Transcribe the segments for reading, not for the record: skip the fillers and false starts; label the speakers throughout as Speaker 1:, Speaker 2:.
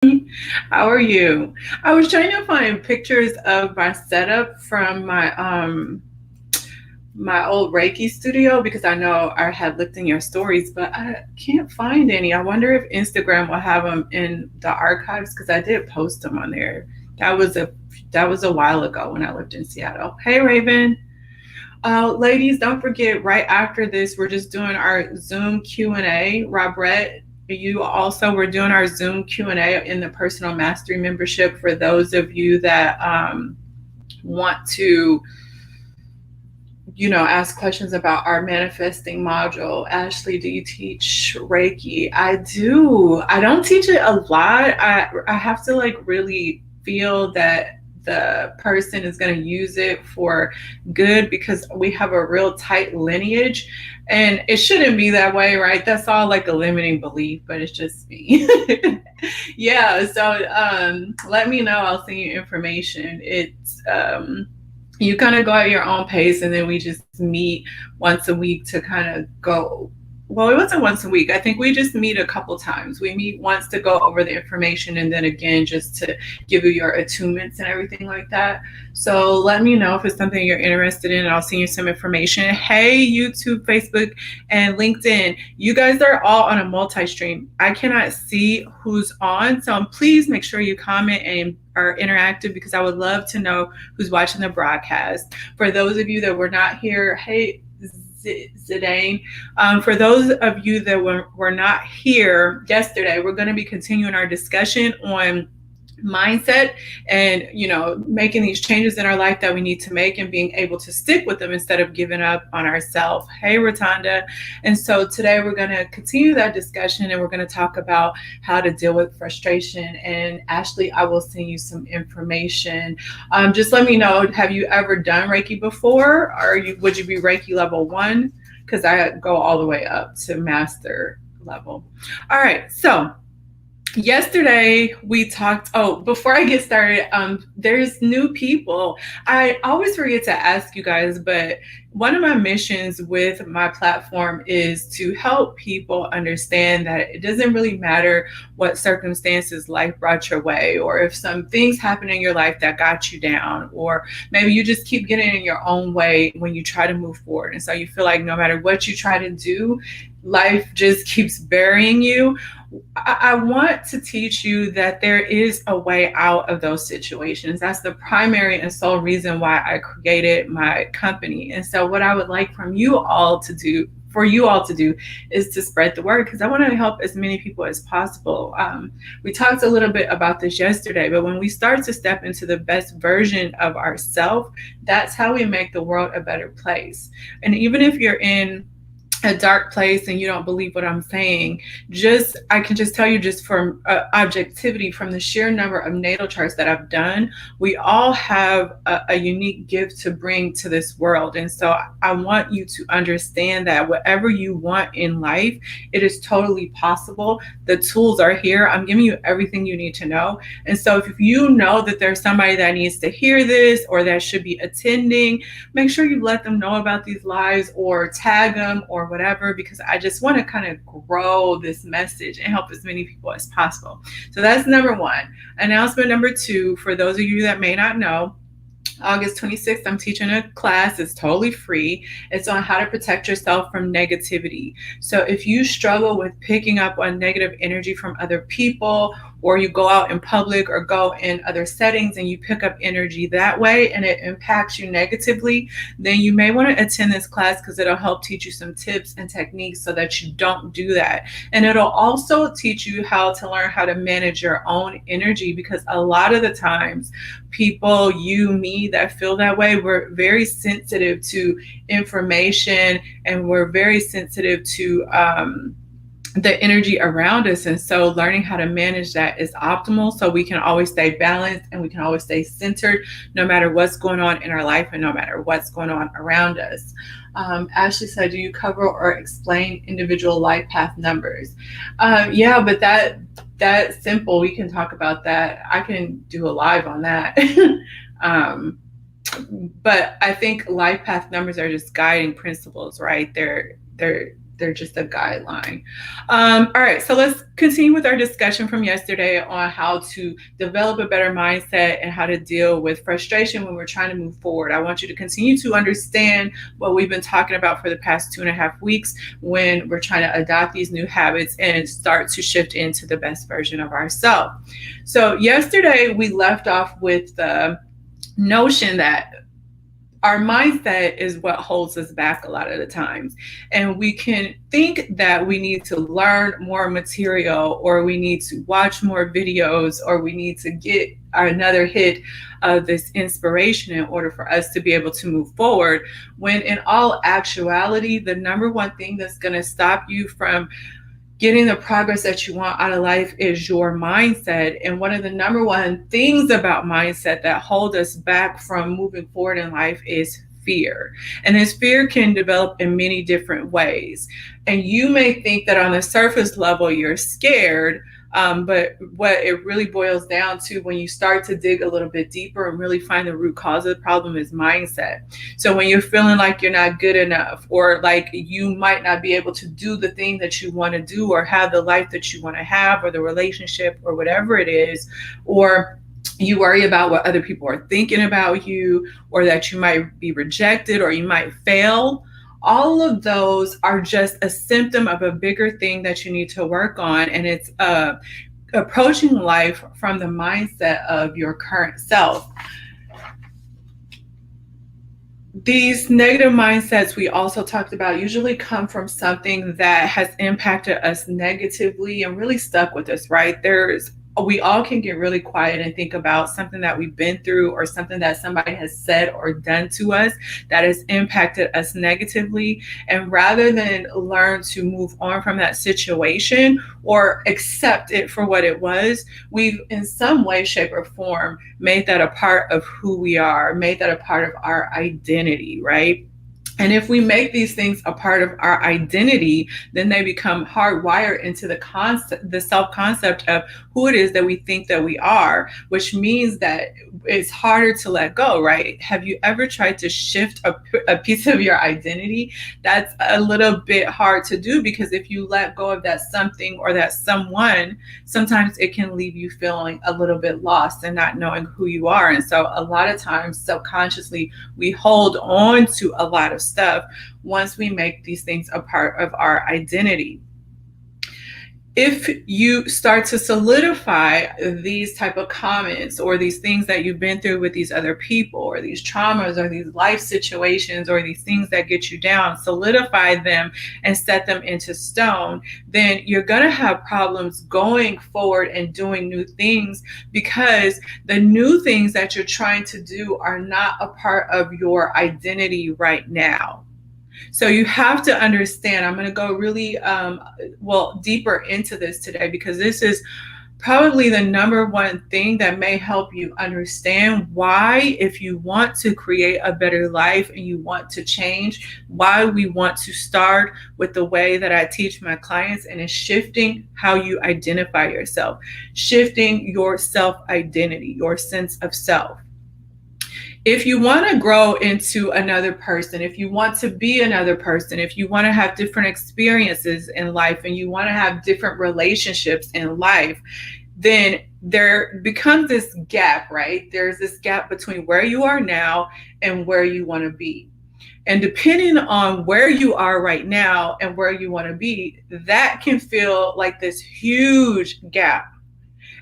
Speaker 1: How are you? I was trying to find pictures of my setup from my old Reiki studio because I know I had looked in your stories, but I can't find any. I wonder if Instagram will have them in the archives because I did post them on there. That was a that was a while ago when I lived in Seattle. Hey Raven. Ladies, don't forget, right after this, we're just doing our Zoom Q&A. Robrette, you also, we're doing our Zoom Q&A in the Personal Mastery membership for those of you that want to, ask questions about our manifesting module. Ashley, do you teach Reiki? I do. I don't teach it a lot. I have to like really feel that the person is going to use it for good because we have a real tight lineage and it shouldn't be that way, right? That's all like a limiting belief, but it's just me. Yeah, so let me know. I'll send you information. It's you kind of go at your own pace and then we just meet once a week to kind of go. Well, it wasn't once a week. I think we just meet a couple times. We meet once to go over the information and then again just to give you your attunements and everything like that. So let me know if it's something you're interested in. I'll send you some information. Hey, YouTube, Facebook, and LinkedIn. You guys are all on a multi-stream. I cannot see who's on, so please make sure you comment and are interactive because I would love to know who's watching the broadcast. For those of you that were not here, hey, Zidane. For those of you that were not here yesterday, we're going to be continuing our discussion on mindset and making these changes in our life that we need to make and being able to stick with them instead of giving up on ourselves. Hey Rotunda. And so today we're going to continue that discussion and we're going to talk about how to deal with frustration. And Ashley, I will send you some information. Just let me know, have you ever done Reiki before, or would you be Reiki level 1? Because I go all the way up to master level. All right, so yesterday we talked. Oh, before I get started, there's new people. I always forget to ask you guys, but one of my missions with my platform is to help people understand that it doesn't really matter what circumstances life brought your way, or if some things happen in your life that got you down, or maybe you just keep getting in your own way when you try to move forward. And so you feel like no matter what you try to do, life just keeps burying you. I want to teach you that there is a way out of those situations. That's the primary and sole reason why I created my company. And so what I would like for you all to do is to spread the word, because I want to help as many people as possible. We talked a little bit about this yesterday, but when we start to step into the best version of ourselves, that's how we make the world a better place. And even if you're in a dark place and you don't believe what I'm saying, I can just tell you, just from objectivity, from the sheer number of natal charts that I've done, we all have a unique gift to bring to this world. And so I want you to understand that whatever you want in life, it is totally possible. The tools are here. I'm giving you everything you need to know. And so if you know that there's somebody that needs to hear this or that should be attending, make sure you let them know about these lives or tag them or whatever, because I just want to kind of grow this message and help as many people as possible. So that's number one. Announcement number two, for those of you that may not know, August 26th, I'm teaching a class. It's totally free. It's on how to protect yourself from negativity. So if you struggle with picking up on negative energy from other people, or you go out in public or go in other settings and you pick up energy that way and it impacts you negatively, then you may want to attend this class because it'll help teach you some tips and techniques so that you don't do that. And it'll also teach you how to learn how to manage your own energy, because a lot of the times people, you, me, that feel that way, we're very sensitive to information and we're very sensitive to the energy around us. And so learning how to manage that is optimal, so we can always stay balanced and we can always stay centered no matter what's going on in our life and no matter what's going on around us. Ashley said, do you cover or explain individual life path numbers? Yeah, but that's simple. We can talk about that. I can do a live on that. But I think life path numbers are just guiding principles, right? They're they're just a guideline. All right, so let's continue with our discussion from yesterday on how to develop a better mindset and how to deal with frustration when we're trying to move forward. I want you to continue to understand what we've been talking about for the past 2.5 weeks when we're trying to adopt these new habits and start to shift into the best version of ourselves. So yesterday we left off with the notion that our mindset is what holds us back a lot of the times. And we can think that we need to learn more material, or we need to watch more videos, or we need to get another hit of this inspiration in order for us to be able to move forward. When in all actuality, the number one thing that's going to stop you from getting the progress that you want out of life is your mindset. And one of the number one things about mindset that hold us back from moving forward in life is fear. And this fear can develop in many different ways. And you may think that on the surface level, you're scared. But what it really boils down to when you start to dig a little bit deeper and really find the root cause of the problem is mindset. So when you're feeling like you're not good enough, or like you might not be able to do the thing that you want to do, or have the life that you want to have, or the relationship, or whatever it is, or you worry about what other people are thinking about you, or that you might be rejected, or you might fail. All of those are just a symptom of a bigger thing that you need to work on. And it's approaching life from the mindset of your current self. These negative mindsets we also talked about usually come from something that has impacted us negatively and really stuck with us, right? We all can get really quiet and think about something that we've been through, or something that somebody has said or done to us that has impacted us negatively. And rather than learn to move on from that situation or accept it for what it was, we've in some way, shape, or form made that a part of who we are, made that a part of our identity, right? And if we make these things a part of our identity, then they become hardwired into the self-concept of who it is that we think that we are, which means that it's harder to let go, right? Have you ever tried to shift a piece of your identity? That's a little bit hard to do, because if you let go of that something or that someone, sometimes it can leave you feeling a little bit lost and not knowing who you are. And so a lot of times subconsciously we hold on to a lot of stuff once we make these things a part of our identity. If you start to solidify these type of comments, or these things that you've been through with these other people, or these traumas, or these life situations, or these things that get you down, solidify them and set them into stone, then you're going to have problems going forward and doing new things, because the new things that you're trying to do are not a part of your identity right now. So you have to understand, I'm going to go really deeper into this today, because this is probably the number one thing that may help you understand why, if you want to create a better life and you want to change, why we want to start with the way that I teach my clients, and is shifting how you identify yourself, shifting your self-identity, your sense of self. If you want to grow into another person, if you want to be another person, if you want to have different experiences in life, and you want to have different relationships in life, then there becomes this gap, right? There's this gap between where you are now and where you want to be. And depending on where you are right now and where you want to be, that can feel like this huge gap.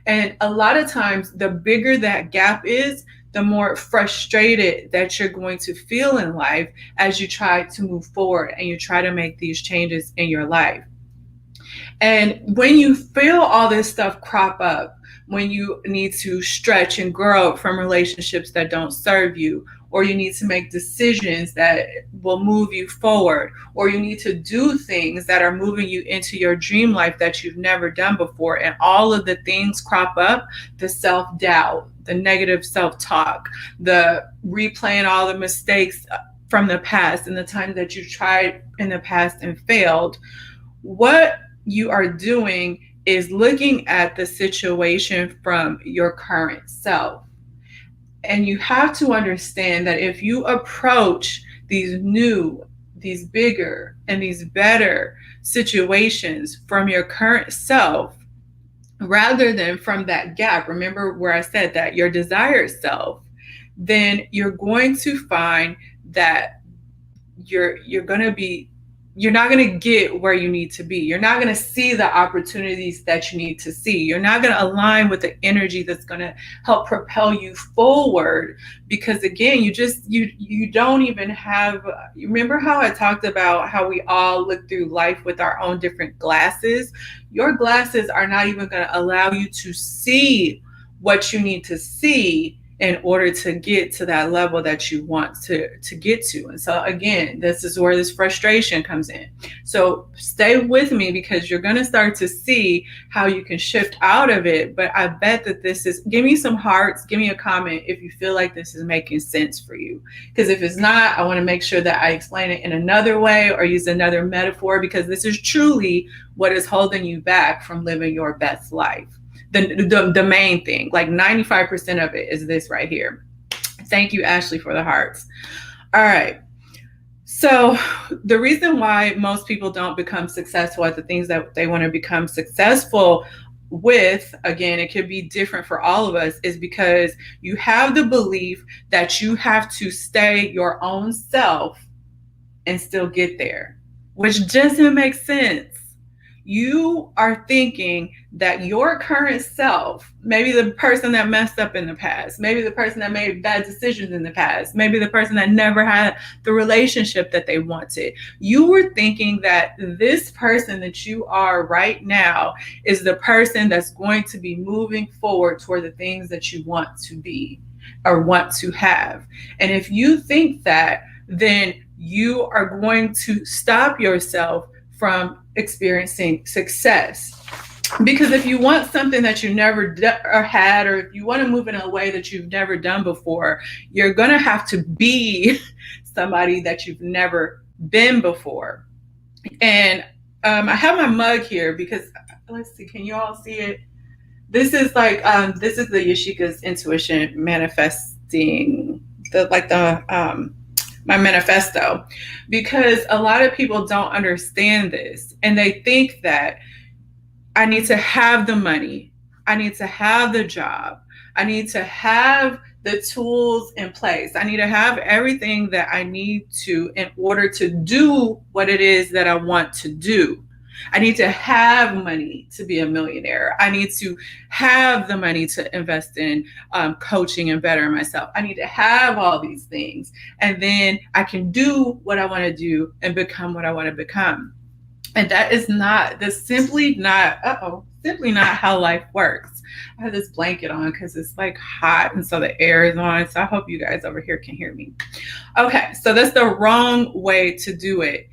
Speaker 1: And a lot of times, the bigger that gap is, the more frustrated that you're going to feel in life as you try to move forward and you try to make these changes in your life. And when you feel all this stuff crop up, when you need to stretch and grow from relationships that don't serve you, or you need to make decisions that will move you forward, or you need to do things that are moving you into your dream life that you've never done before, and all of the things crop up, the self-doubt, the negative self-talk, the replaying all the mistakes from the past and the times that you tried in the past and failed, what you are doing is looking at the situation from your current self. And you have to understand that if you approach these new, these bigger and these better situations from your current self rather than from that gap. Remember where I said that your desired self, then you're going to find that you're going to be you're not going to get where you need to be. You're not going to see the opportunities that you need to see. You're not going to align with the energy that's going to help propel you forward, because again, you don't even have, you remember how I talked about how we all look through life with our own different glasses? Your glasses are not even going to allow you to see what you need to see in order to get to that level that you want to get to. And so again, this is where this frustration comes in. So stay with me, because you're going to start to see how you can shift out of it. But I bet that this is, give me some hearts, give me a comment if you feel like this is making sense for you. Because if it's not, I want to make sure that I explain it in another way or use another metaphor, because this is truly what is holding you back from living your best life. The main thing, like 95% of it is this right here. Thank you, Ashley, for the hearts. All right. So the reason why most people don't become successful at the things that they want to become successful with, again, it could be different for all of us, is because you have the belief that you have to stay your own self and still get there, which doesn't make sense. You are thinking that your current self, maybe the person that messed up in the past, maybe the person that made bad decisions in the past, maybe the person that never had the relationship that they wanted, you were thinking that this person that you are right now is the person that's going to be moving forward toward the things that you want to be or want to have. And if you think that, then you are going to stop yourself from experiencing success. Because if you want something that you never had, or if you want to move in a way that you've never done before, you're going to have to be somebody that you've never been before. And I have my mug here because, let's see, can you all see it? This is like, this is the Yashika's Intuition Manifesting, my manifesto, because a lot of people don't understand this, and they think that I need to have the money, I need to have the job, I need to have the tools in place, I need to have everything that I need to in order to do what it is that I want to do. I need to have money to be a millionaire. I need to have the money to invest in coaching and better myself. I need to have all these things. And then I can do what I want to do and become what I want to become. And that is not, that's simply not how life works. I have this blanket on because it's like hot, and so the air is on. So I hope you guys over here can hear me. Okay, so that's the wrong way to do it.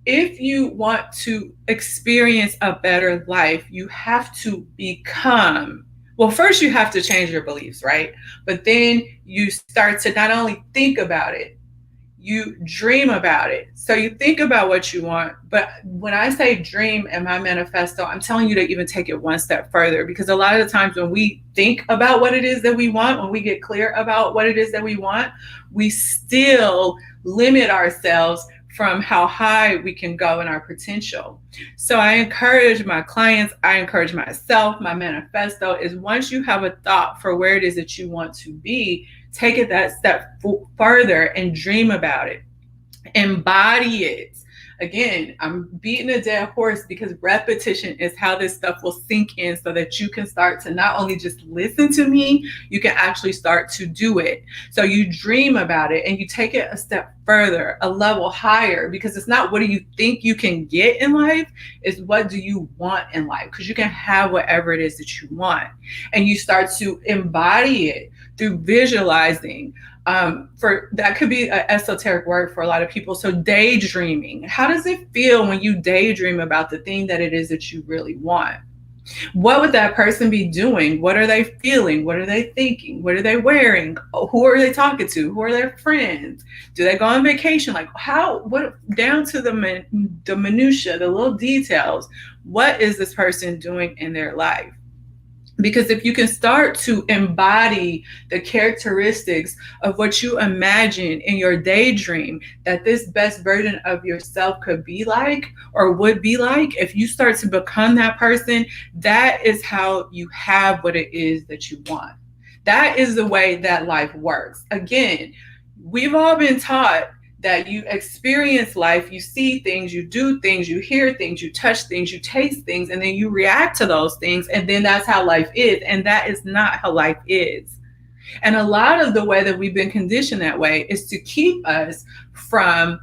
Speaker 1: If you want to experience a better life, you have to become, well, first you have to change your beliefs, right? But then you start to not only think about it, you dream about it. So you think about what you want. But when I say dream in my manifesto, I'm telling you to even take it one step further, because a lot of the times when we think about what it is that we want, when we get clear about what it is that we want, we still limit ourselves from how high we can go in our potential. So I encourage my clients, I encourage myself, my manifesto is, once you have a thought for where it is that you want to be, take it that step further and dream about it. Embody it. Again, I'm beating a dead horse because repetition is how this stuff will sink in, so that you can start to not only just listen to me, you can actually start to do it. So you dream about it and you take it a step further, a level higher, because it's not what do you think you can get in life, it's what do you want in life, because you can have whatever it is that you want. And you start to embody it through visualizing. For that could be an esoteric word for a lot of people. So daydreaming. How does it feel when you daydream about the thing that it is that you really want? What would that person be doing? What are they feeling? What are they thinking? What are they wearing? Who are they talking to? Who are their friends? Do they go on vacation? Like what, down to the minutia, the little details. What is this person doing in their life? Because if you can start to embody the characteristics of what you imagine in your daydream that this best version of yourself could be like or would be like, if you start to become that person, that is how you have what it is that you want. That is the way that life works. Again, we've all been taught that you experience life, you see things, you do things, you hear things, you touch things, you taste things, and then you react to those things, and then that's how life is. And that is not how life is. And a lot of the way that we've been conditioned that way is to keep us from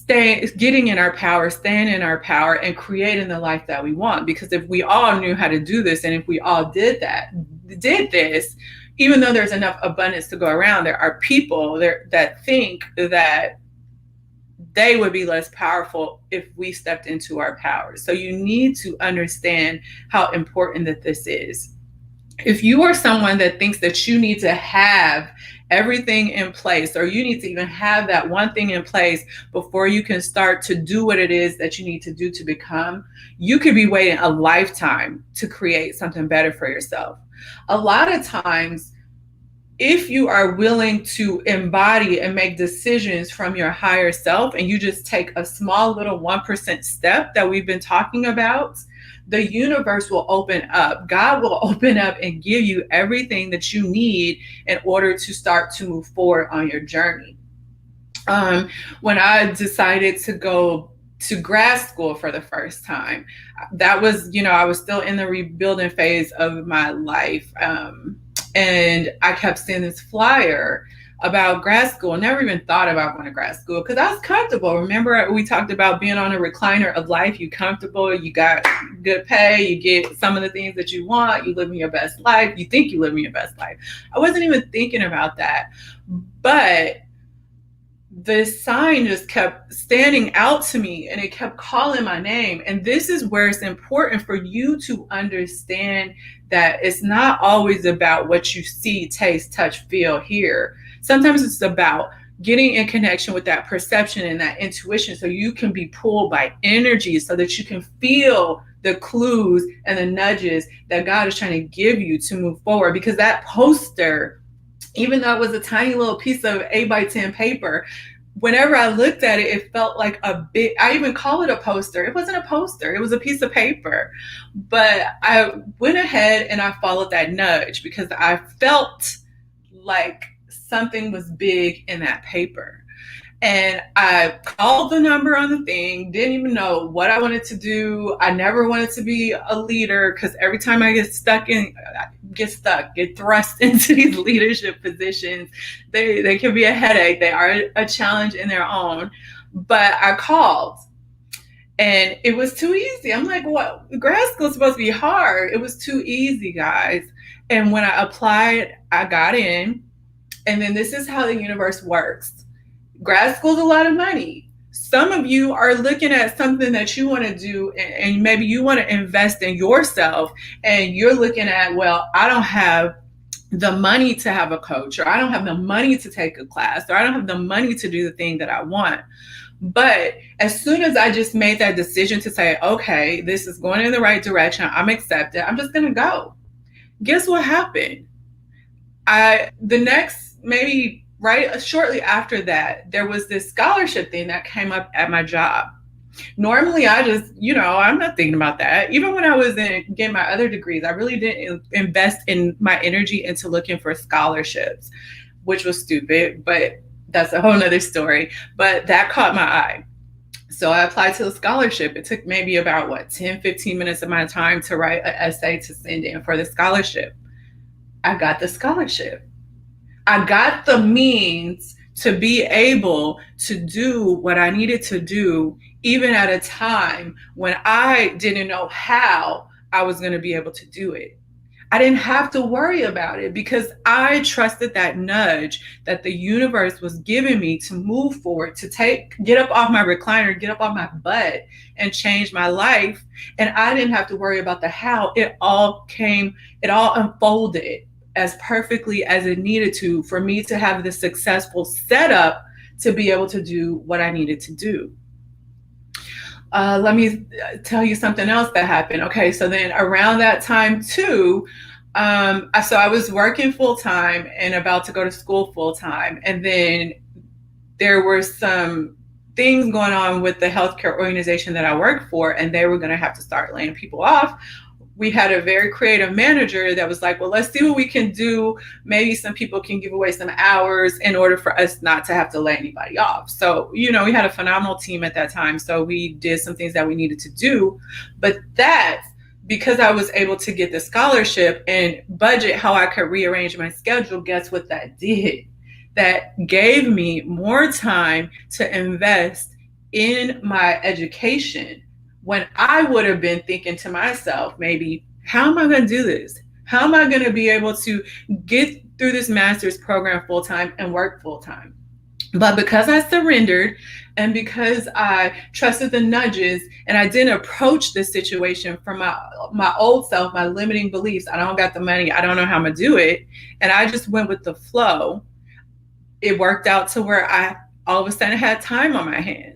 Speaker 1: getting in our power, staying in our power, and creating the life that we want. Because if we all knew how to do this, and if we all did this, even though there's enough abundance to go around, there are people there that think that they would be less powerful if we stepped into our power. So you need to understand how important that this is. If you are someone that thinks that you need to have everything in place, or you need to even have that one thing in place before you can start to do what it is that you need to do to become, you could be waiting a lifetime to create something better for yourself. A lot of times, if you are willing to embody and make decisions from your higher self, and you just take a small little 1% step that we've been talking about, the universe will open up. God will open up and give you everything that you need in order to start to move forward on your journey. When I decided to go to grad school for the first time, that was, I was still in the rebuilding phase of my life. And I kept seeing this flyer about grad school. Never even thought about going to grad school because I was comfortable. Remember, we talked about being on a recliner of life. You're comfortable, you got good pay, you get some of the things that you want, you live in your best life, you think you live in your best life. I wasn't even thinking about that. But the sign just kept standing out to me, and it kept calling my name. And this is where it's important for you to understand that it's not always about what you see, taste, touch, feel, hear. Sometimes it's about getting in connection with that perception and that intuition, so you can be pulled by energy, so that you can feel the clues and the nudges that God is trying to give you to move forward. Because that poster, even though it was a tiny little piece of 8x10 paper, whenever I looked at it, it felt like a big, I even call it a poster. It wasn't a poster, it was a piece of paper. But I went ahead and I followed that nudge because I felt like something was big in that paper. And I called the number on the thing, didn't even know what I wanted to do. I never wanted to be a leader because every time I get thrust into these leadership positions, they can be a headache. They are a challenge in their own. But I called and it was too easy. I'm like, what? Grad school is supposed to be hard. It was too easy, guys. And when I applied, I got in. And then this is how the universe works. Grad school is a lot of money. Some of you are looking at something that you want to do, and maybe you want to invest in yourself, and you're looking at, well, I don't have the money to have a coach, or I don't have the money to take a class, or I don't have the money to do the thing that I want. But as soon as I just made that decision to say, okay, this is going in the right direction, I'm accepted, I'm just going to go. Guess what happened? Maybe right shortly after that, there was this scholarship thing that came up at my job. Normally, I just, I'm not thinking about that. Even when I was getting my other degrees, I really didn't invest in my energy into looking for scholarships, which was stupid, but that's a whole nother story. But that caught my eye. So I applied to the scholarship. It took maybe about 10, 15 minutes of my time to write an essay to send in for the scholarship. I got the scholarship. I got the means to be able to do what I needed to do, even at a time when I didn't know how I was going to be able to do it. I didn't have to worry about it because I trusted that nudge that the universe was giving me to move forward, to get up off my recliner, get up off my butt and change my life. And I didn't have to worry about the how. It all unfolded as perfectly as it needed to for me to have the successful setup to be able to do what I needed to do. Let me tell you something else that happened. Okay, so then around that time too, so I was working full time and about to go to school full time, and then there were some things going on with the healthcare organization that I worked for, and they were going to have to start laying people off. We had a very creative manager that was like, well, let's see what we can do. Maybe some people can give away some hours in order for us not to have to lay anybody off. So, we had a phenomenal team at that time. So we did some things that we needed to do. But that, because I was able to get the scholarship and budget how I could rearrange my schedule, guess what that did? That gave me more time to invest in my education, when I would have been thinking to myself, maybe, how am I going to do this? How am I going to be able to get through this master's program full time and work full time? But because I surrendered and because I trusted the nudges and I didn't approach this situation from my old self, my limiting beliefs, I don't got the money, I don't know how I'm going to do it, and I just went with the flow, it worked out to where I all of a sudden had time on my hands.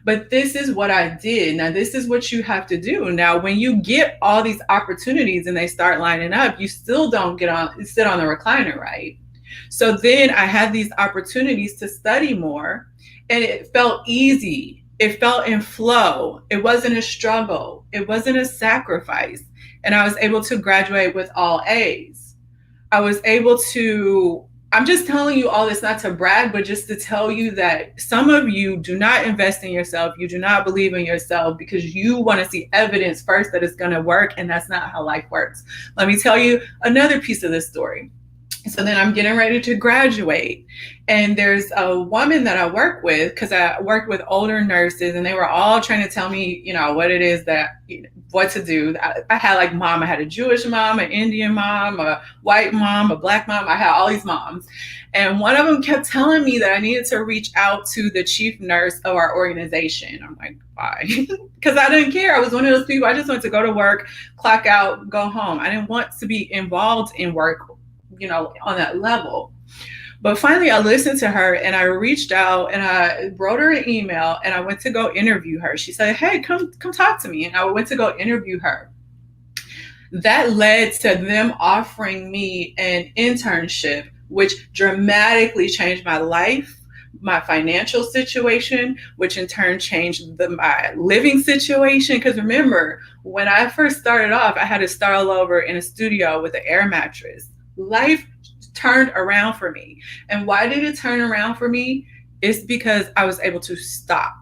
Speaker 1: But this is what I did. Now, this is what you have to do. Now, when you get all these opportunities and they start lining up, you still don't sit on the recliner, right? So then I had these opportunities to study more, and it felt easy. It felt in flow. It wasn't a struggle. It wasn't a sacrifice. And I was able to graduate with all A's. I was able to, I'm just telling you all this not to brag, but just to tell you that some of you do not invest in yourself. You do not believe in yourself because you want to see evidence first that it's going to work. And that's not how life works. Let me tell you another piece of this story. So then I'm getting ready to graduate. And there's a woman that I work with, because I worked with older nurses, and they were all trying to tell me, what it is what to do. I had like mom. I had a Jewish mom, an Indian mom, a white mom, a black mom. I had all these moms. And one of them kept telling me that I needed to reach out to the chief nurse of our organization. I'm like, why? Because I didn't care. I was one of those people. I just wanted to go to work, clock out, go home. I didn't want to be involved in work, on that level. But finally I listened to her and I reached out and I wrote her an email and I went to go interview her. She said, hey, come talk to me. And I went to go interview her. That led to them offering me an internship, which dramatically changed my life, my financial situation, which in turn changed my living situation. Because remember, when I first started off, I had to start all over in a studio with an air mattress. Life turned around for me. And why did it turn around for me? It's because I was able to stop.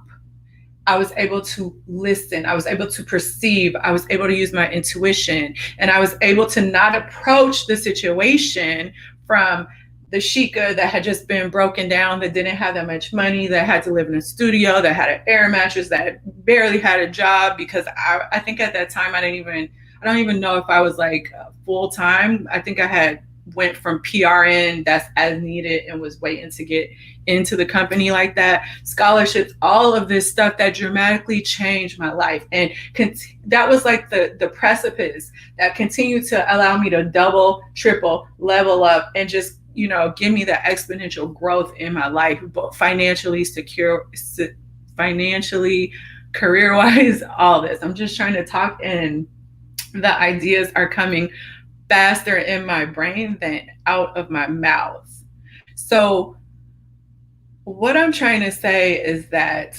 Speaker 1: I was able to listen. I was able to perceive. I was able to use my intuition. And I was able to not approach the situation from the Sheikah that had just been broken down, that didn't have that much money, that had to live in a studio, that had an air mattress, that barely had a job. Because I think at that time I don't even know if I was like full time. I think I had went from PRN, that's as needed, and was waiting to get into the company like that. Scholarships, all of this stuff that dramatically changed my life. And that was like the precipice that continued to allow me to double, triple, level up, and just, give me that exponential growth in my life, both financially, career-wise, all this. I'm just trying to talk, and the ideas are coming faster in my brain than out of my mouth. So what I'm trying to say is that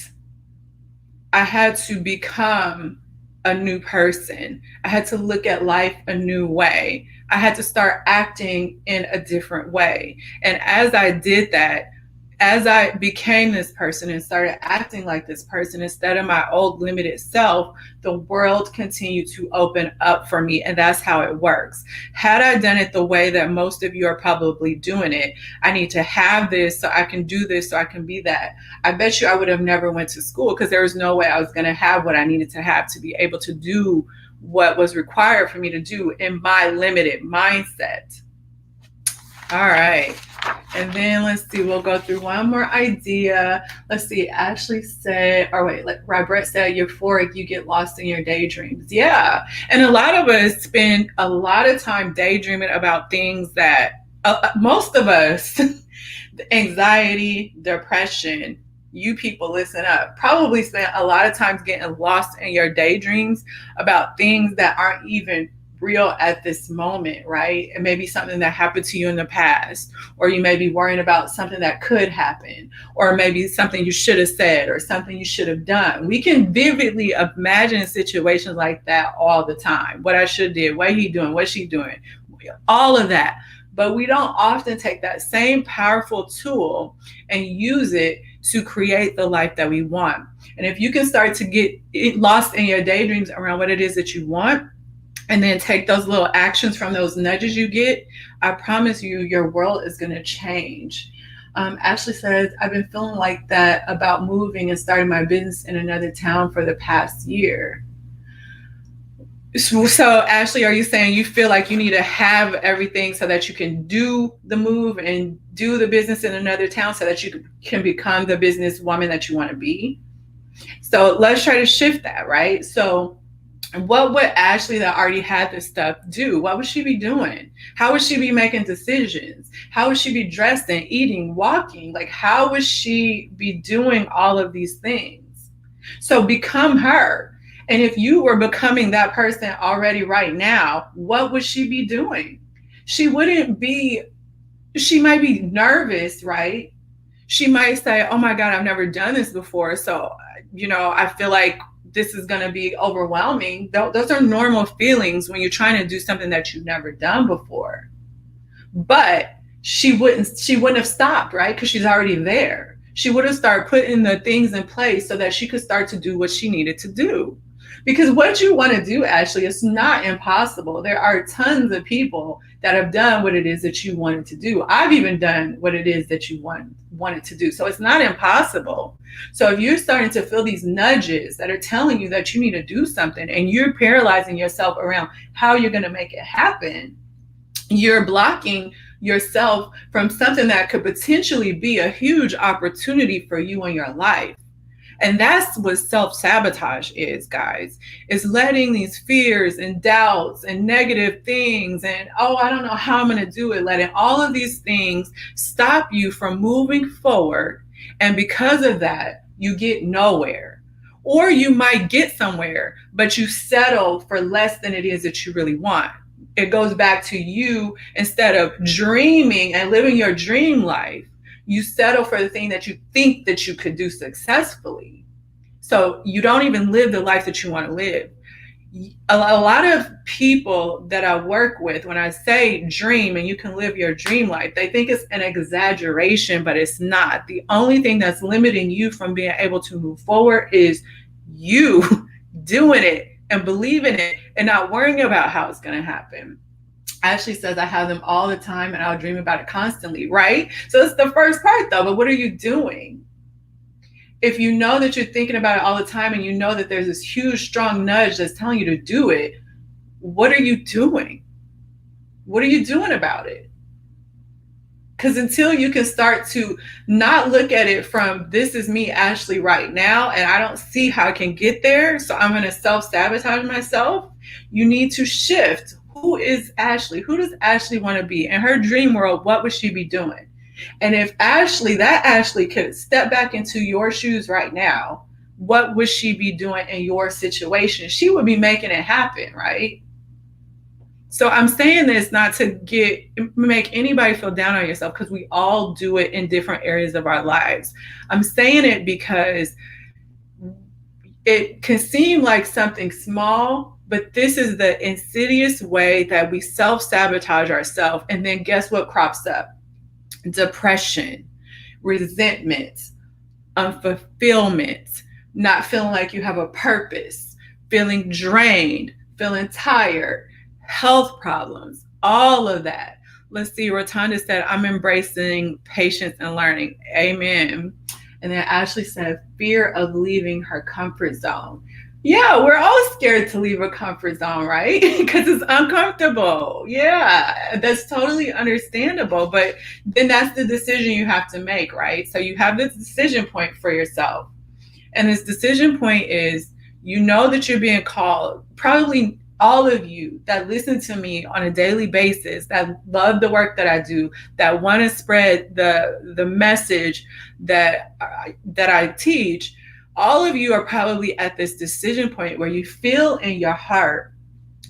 Speaker 1: I had to become a new person. I had to look at life a new way. I had to start acting in a different way. And as I did that, as I became this person and started acting like this person instead of my old limited self, the world continued to open up for me. And that's how it works. Had I done it the way that most of you are probably doing it, I need to have this so I can do this so I can be that, I bet you I would have never went to school, because there was no way I was going to have what I needed to have to be able to do what was required for me to do in my limited mindset. All right. And then let's see, we'll go through one more idea. Let's see, Ashley said, like Robert said, euphoric, you get lost in your daydreams. Yeah. And a lot of us spend a lot of time daydreaming about things that most of us, anxiety, depression, you people listen up, probably spent a lot of times getting lost in your daydreams about things that aren't even real at this moment, right? It may be something that happened to you in the past, or you may be worrying about something that could happen, or maybe something you should have said, or something you should have done. We can vividly imagine situations like that all the time. What I should did, what he doing, what she doing, all of that. But we don't often take that same powerful tool and use it to create the life that we want. And if you can start to get lost in your daydreams around what it is that you want, and then take those little actions from those nudges you get, I promise you, your world is going to change. Ashley says, I've been feeling like that about moving and starting my business in another town for the past year. So, Ashley, are you saying you feel like you need to have everything so that you can do the move and do the business in another town so that you can become the businesswoman that you want to be? So let's try to shift that, right? So what would Ashley that already had this stuff do? What would she be doing? How would she be making decisions? How would she be dressing, eating, walking? Like, how would she be doing all of these things? So become her. And if you were becoming that person already right now, what would she be doing? She wouldn't be, she might be nervous, right? She might say, oh my God, I've never done this before. So, I feel like this is going to be overwhelming. Those are normal feelings when you're trying to do something that you've never done before. But she wouldn't have stopped, right? Because she's already there. She would have started putting the things in place so that she could start to do what she needed to do. Because what you want to do, Ashley, is not impossible. There are tons of people that have done what it is that you wanted to do. I've even done what it is that you wanted to do. So it's not impossible. So if you're starting to feel these nudges that are telling you that you need to do something and you're paralyzing yourself around how you're going to make it happen, you're blocking yourself from something that could potentially be a huge opportunity for you in your life. And that's what self-sabotage is, guys, is letting these fears and doubts and negative things and, oh, I don't know how I'm going to do it, letting all of these things stop you from moving forward. And because of that, you get nowhere. Or you might get somewhere, but you settle for less than it is that you really want. It goes back to you, instead of dreaming and living your dream life, you settle for the thing that you think that you could do successfully. So you don't even live the life that you want to live. A lot of people that I work with, when I say dream and you can live your dream life, they think it's an exaggeration, but it's not. The only thing that's limiting you from being able to move forward is you doing it and believing it and not worrying about how it's going to happen. Ashley says, I have them all the time and I'll dream about it constantly, right? So it's the first part though, but what are you doing? If you know that you're thinking about it all the time and you know that there's this huge, strong nudge that's telling you to do it, what are you doing? What are you doing about it? Because until you can start to not look at it from, this is me, Ashley, right now, and I don't see how I can get there, so I'm going to self-sabotage myself, you need to shift. Who is Ashley? Who does Ashley want to be? In her dream world, what would she be doing? And if that Ashley could step back into your shoes right now, what would she be doing in your situation? She would be making it happen, right? So I'm saying this not to make anybody feel down on yourself, because we all do it in different areas of our lives. I'm saying it because it can seem like something small, but this is the insidious way that we self-sabotage ourselves. And then guess what crops up? Depression, resentment, unfulfillment, not feeling like you have a purpose, feeling drained, feeling tired, health problems, all of that. Let's see, Rotunda said, I'm embracing patience and learning. Amen. And then Ashley said, fear of leaving her comfort zone. Yeah, we're all scared to leave a comfort zone, right? Because it's uncomfortable. Yeah, that's totally understandable. But then that's the decision you have to make, right? So you have this decision point for yourself. And this decision point is, you know that you're being called, probably all of you that listen to me on a daily basis, that love the work that I do, that want to spread the message that I teach, all of you are probably at this decision point where you feel in your heart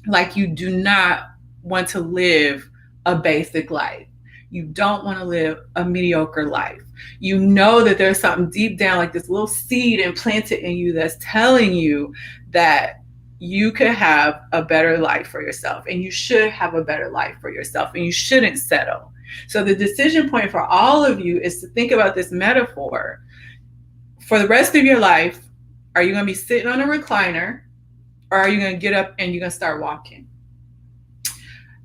Speaker 1: like you do not want to live a basic life. You don't want to live a mediocre life. You know that there's something deep down, like this little seed implanted in you that's telling you that you could have a better life for yourself, and you should have a better life for yourself, and you shouldn't settle. So the decision point for all of you is to think about this metaphor. For the rest of your life, are you going to be sitting on a recliner, or are you going to get up and you're going to start walking?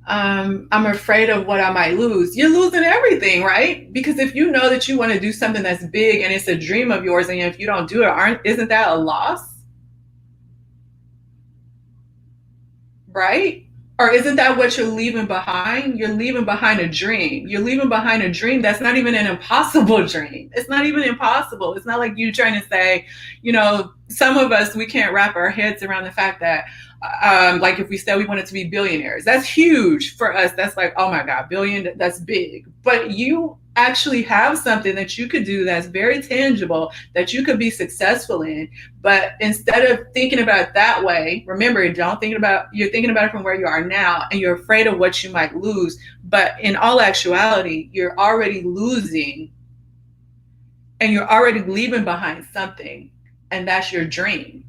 Speaker 1: I'm afraid of what I might lose. You're losing everything, right? Because if you know that you want to do something that's big and it's a dream of yours, and if you don't do it, isn't that a loss? Right? Or isn't that what you're leaving behind? You're leaving behind a dream. You're leaving behind a dream that's not even an impossible dream. It's not even impossible. It's not like you trying to say, some of us, we can't wrap our heads around the fact that, like if we said we wanted to be billionaires, that's huge for us. That's like, oh my God, billion, that's big. But you actually have something that you could do that's very tangible, that you could be successful in. But instead of thinking about it that way, remember, you're thinking about it from where you are now, and you're afraid of what you might lose. But in all actuality, you're already losing, and you're already leaving behind something, and that's your dream.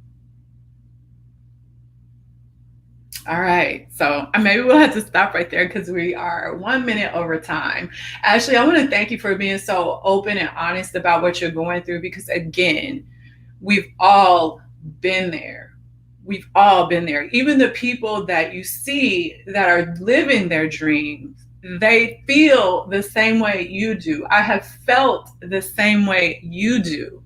Speaker 1: All right, so maybe we'll have to stop right there because we are 1 minute over time. Ashley, I want to thank you for being so open and honest about what you're going through, because again, we've all been there. We've all been there. Even the people that you see that are living their dreams, they feel the same way you do. I have felt the same way you do.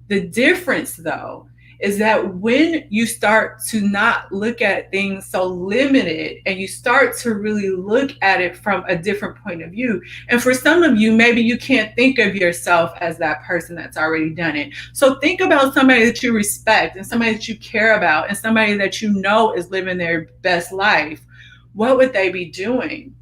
Speaker 1: The difference, though, is that when you start to not look at things so limited, and you start to really look at it from a different point of view. And for some of you, maybe you can't think of yourself as that person that's already done it. So think about somebody that you respect, and somebody that you care about, and somebody that you know is living their best life. What would they be doing?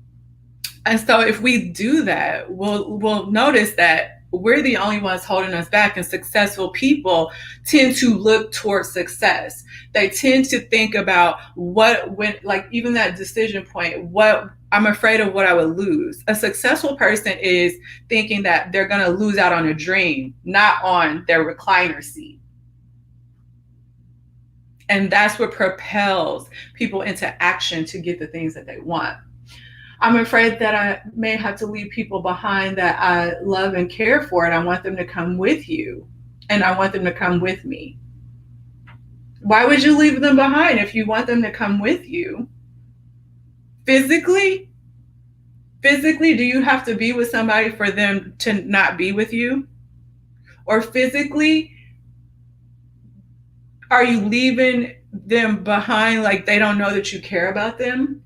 Speaker 1: And so if we do that, we'll notice that we're the only ones holding us back, and successful people tend to look towards success. They tend to think about even that decision point, what I'm afraid of what I would lose. A successful person is thinking that they're going to lose out on a dream, not on their recliner seat. And that's what propels people into action to get the things that they want. I'm afraid that I may have to leave people behind that I love and care for, and I want them to come with you, and I want them to come with me. Why would you leave them behind if you want them to come with you? Physically, do you have to be with somebody for them to not be with you? Or physically, are you leaving them behind like they don't know that you care about them?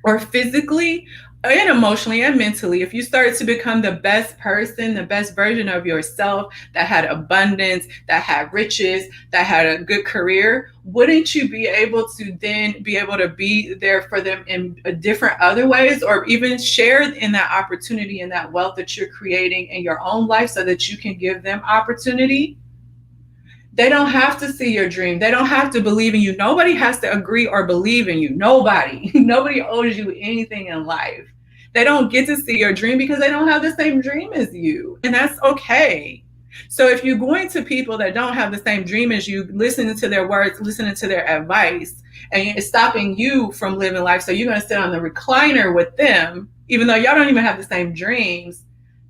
Speaker 1: Or physically and emotionally and mentally, if you start to become the best person, the best version of yourself, that had abundance, that had riches, that had a good career, wouldn't you be able to then be able to be there for them in different other ways, or even share in that opportunity and that wealth that you're creating in your own life so that you can give them opportunity? They don't have to see your dream. They don't have to believe in you. Nobody has to agree or believe in you. Nobody owes you anything in life. They don't get to see your dream because they don't have the same dream as you. And that's okay. So if you're going to people that don't have the same dream as you, listening to their words, listening to their advice, and it's stopping you from living life, so you're going to sit on the recliner with them, even though y'all don't even have the same dreams,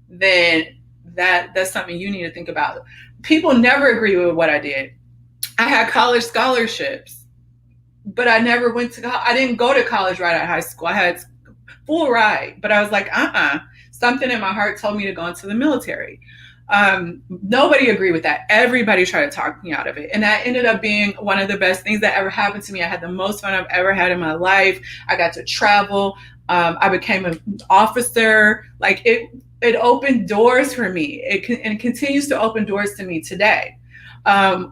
Speaker 1: then that's something you need to think about. People never agree with what I did. I had college scholarships, but I never I didn't go to college right out of high school. I had full ride, but I was like, something in my heart told me to go into the military. Nobody agreed with that. Everybody tried to talk me out of it. And that ended up being one of the best things that ever happened to me. I had the most fun I've ever had in my life. I got to travel. I became an officer. Like it opened doors for me. And it continues to open doors to me today.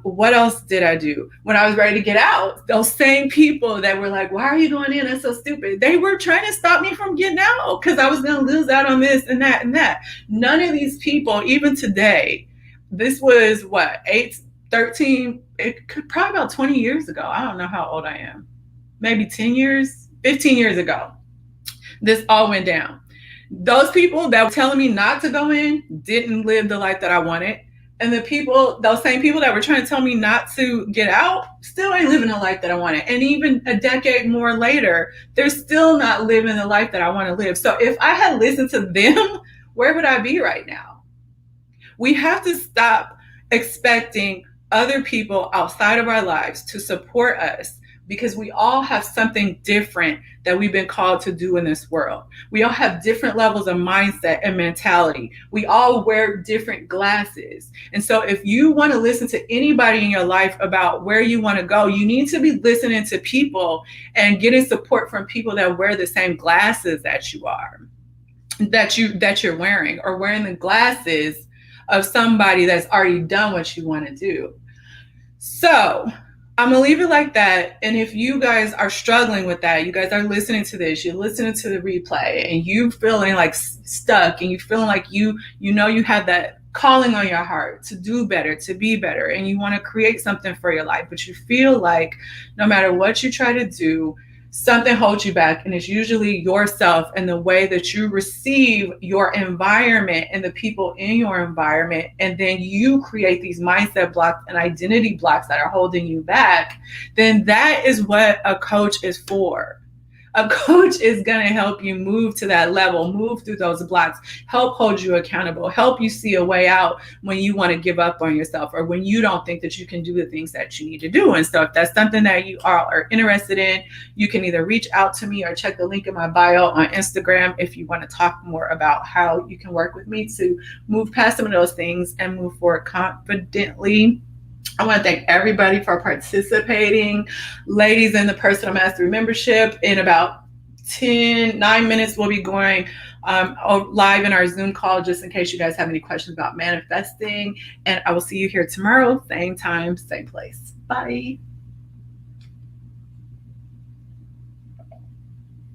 Speaker 1: What else did I do? When I was ready to get out, those same people that were like, why are you going in? That's so stupid. They were trying to stop me from getting out because I was going to lose out on this and that and that. None of these people, even today, this was what, 13, it could probably about 20 years ago. I don't know how old I am. Maybe 10 years, 15 years ago. This all went down. Those people that were telling me not to go in didn't live the life that I wanted. And the people, those same people that were trying to tell me not to get out, still ain't living the life that I wanted. And even a decade more later, they're still not living the life that I want to live. So if I had listened to them, where would I be right now? We have to stop expecting other people outside of our lives to support us, because we all have something different that we've been called to do in this world. We all have different levels of mindset and mentality. We all wear different glasses. And so if you want to listen to anybody in your life about where you want to go, you need to be listening to people and getting support from people that wear the same glasses that you are, that you're wearing, or wearing the glasses of somebody that's already done what you want to do. So I'm going to leave it like that. And if you guys are struggling with that, you guys are listening to this, you're listening to the replay, and you feeling like stuck, and you feeling like you have that calling on your heart to do better, to be better, and you want to create something for your life, but you feel like no matter what you try to do, something holds you back, and it's usually yourself and the way that you receive your environment and the people in your environment, and then you create these mindset blocks and identity blocks that are holding you back, then that is what a coach is for. A coach is going to help you move to that level, move through those blocks, help hold you accountable, help you see a way out when you want to give up on yourself, or when you don't think that you can do the things that you need to do. And so if that's something that you are interested in, you can either reach out to me or check the link in my bio on Instagram if you want to talk more about how you can work with me to move past some of those things and move forward confidently. I want to thank everybody for participating. Ladies in the Personal Mastery Membership, in about 9 minutes, we'll be going live in our Zoom call, just in case you guys have any questions about manifesting. And I will see you here tomorrow, same time, same place. Bye.